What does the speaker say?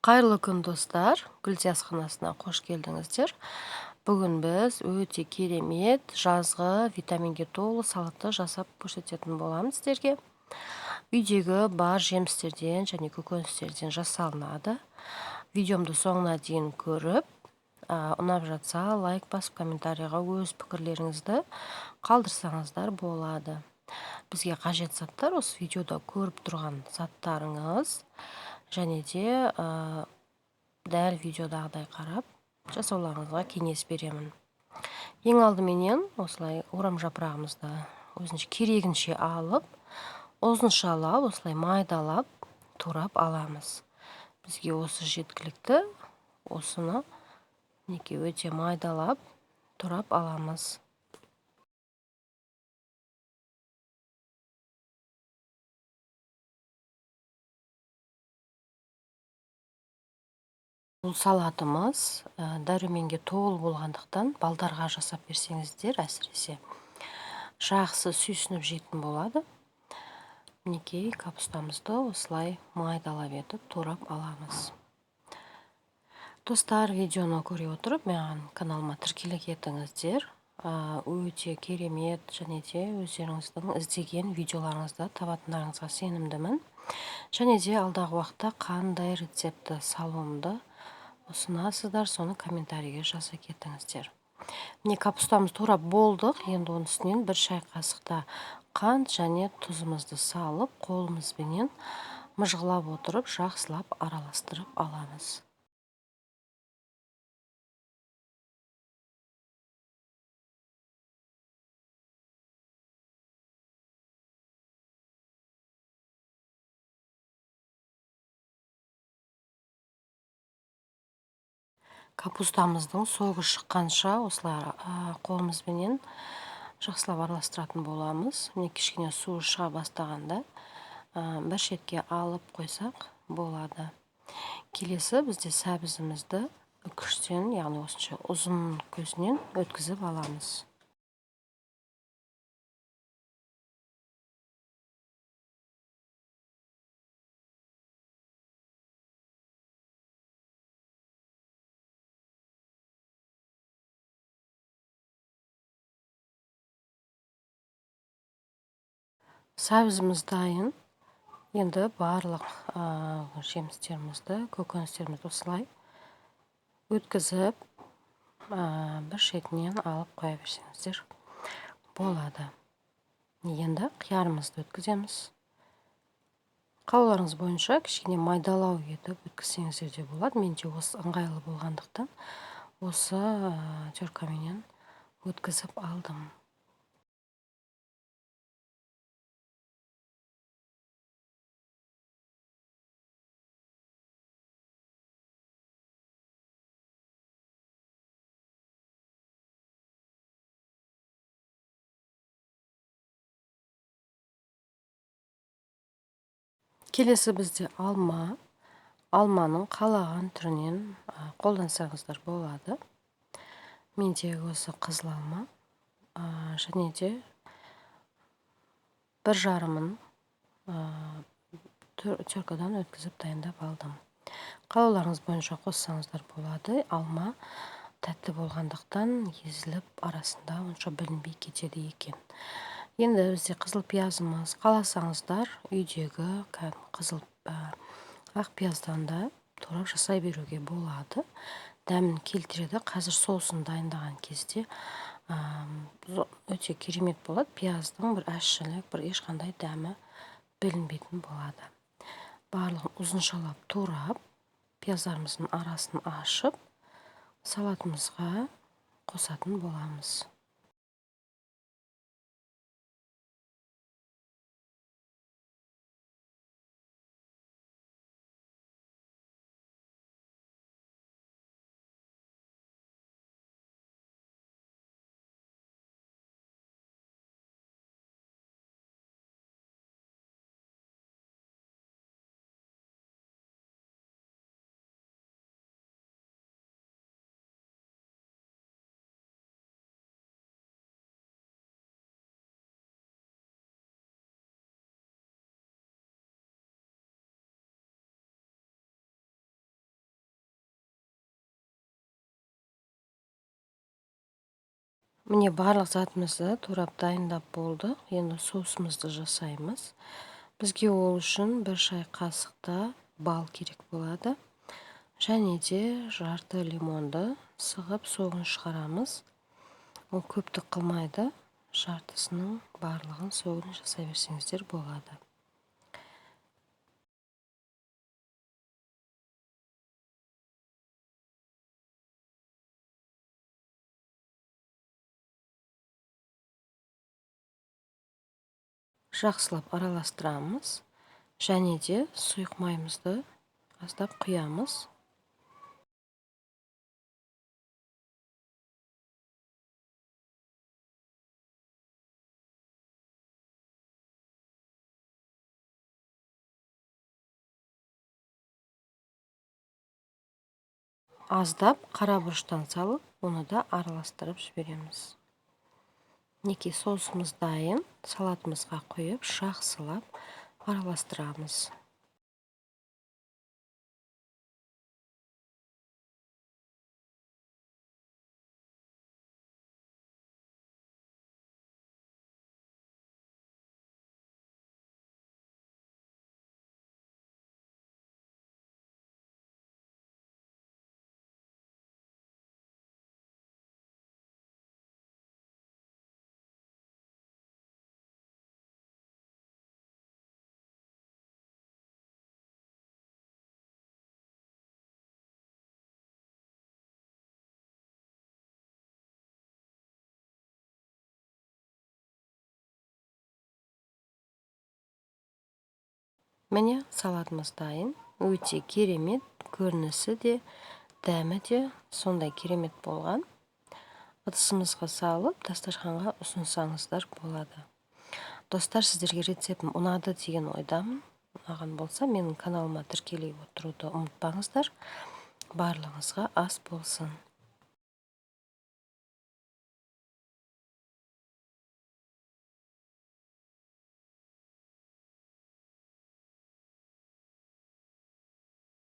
Қайырлы күн достар, Гүлзия асханасына қош келдіңіздер. Бүгін біз өте керемет жазғы витаминге толы салатты жасап көрсететін боламыз сіздерге. Үйдегі бар жемістерден және көкөністерден жасалынады. Видеомды соңына дейін көріп, ұнап жатса лайк басып комментарийға өз пікірлеріңізді қалдырсаңыздар болады. Бізге қажет заттар осы видеода көріп тұрған заттарыңыз, және де дәл видеодағыдай қарап жасауларыңызға кеңес беремін. Ең алдыменен осылай орам жапырағымызды өзінше керегінше алып, ұзыншалап, осылай майдалап, турап аламыз. Бізге осы жеткілікті, осыны өте майдалап, турап аламыз. Бұл салатымыз дәруменге толы болғандықтан балдарға жасап берсеңіздер, әсіресе жақсы сүйсініп жейтін болады. Мінекей капустамызды осылай майдалап етіп турап аламыз. Достар, видеоны көре отырып, маған каналыма тіркеле кетіңіздер. Өте керемет және де өздеріңіздің іздеген видеоларыңызды табатындарыңызға сенімдімін. Және де алдағы уақытта қандай рецепті салуымды ұсынасыздар, соны комментарийге жаза кетіңіздер. Міне капустамыз турап болдық. Енді оның үстінен бір шай қасықта қант және тұзымызды салып, қолымызбенен мыжғылап отырып, жақсылап араластырып аламыз. Капустамыздың соғы шыққанша осылай қолымызбенен жақсылап араластыратын боламыз. Міне кішкене суы шыға бастағанда бір шетке алып қойсақ болады. Келесі бізде сәбізімізді үкіштен, яғни осынша ұзын көзінен өткізіп аламыз. Сәбізіміз дайын. Енді барлық жемістерімізді, көкөністерімізді осылай өткізіп, бір шетінен алып қоя берсеңіздер болады. Енді қиярымызды өткіземіз. Қалауларыңыз бойынша кішкене майдалау етіп өткізсеңіздер де болады. Менде осы ыңғайлы болғандықтан осы теркаменен өткізіп алдым. Келесі бізде алма. Алманың қалаған түрінен қолдансаңыздар болады. Менде осы қызыл алма, және де 1,5-ын теркадан өткізіп дайындап алдым. Қалауларыңыз бойынша қоссаңыздар болады. Алма тәтті болғандықтан езіліп арасында онша білінбей кетеді екен. Енді бізде қызыл пиязымыз, қаласаңыздар үйдегі қызыл ақ пияздан да турап жасай беруге болады. Дәмін келтіреді. Қазір соусын дайындаған кезде өте керемет болады. Пияздың бір әшшілік, бір ешқандай дәмі білінбейтін болады. Барлығын ұзыншалап турап, пияздарымыздың арасын ашып, салатымызға қосатын боламыз. Міне барлық затымызды турап дайындап болдық. Енді соусымызды жасаймыз. Бізге ол үшін 1 шай қасықта бал керек болады. Және де жарты лимонды сығып соғын шығарамыз. Ол көптік қылмайды. Жартысының барлығын соғын жасай берсеңіздер болады. Жақсылап араластырамыз. Және де сұйық майымызды аздап құямыз. Аздап қара бұрыштан салып, оны да араластырып жібереміз. Мінекей соусымыз дайын. Салатымызға құйып, жақсылап араластырамыз. Міне салатымыз дайын. Өте керемет, көрінісі де, дәмі де сондай керемет болған. Ыдысымызға салып, дастарханға ұсынсаңыздар болады. Достар, сіздерге рецептім ұнады деген ойдамын. Ұнаған болса, менің каналыма тіркелей отыруды ұмытпаңыздар. Барлығыңызға ас болсын.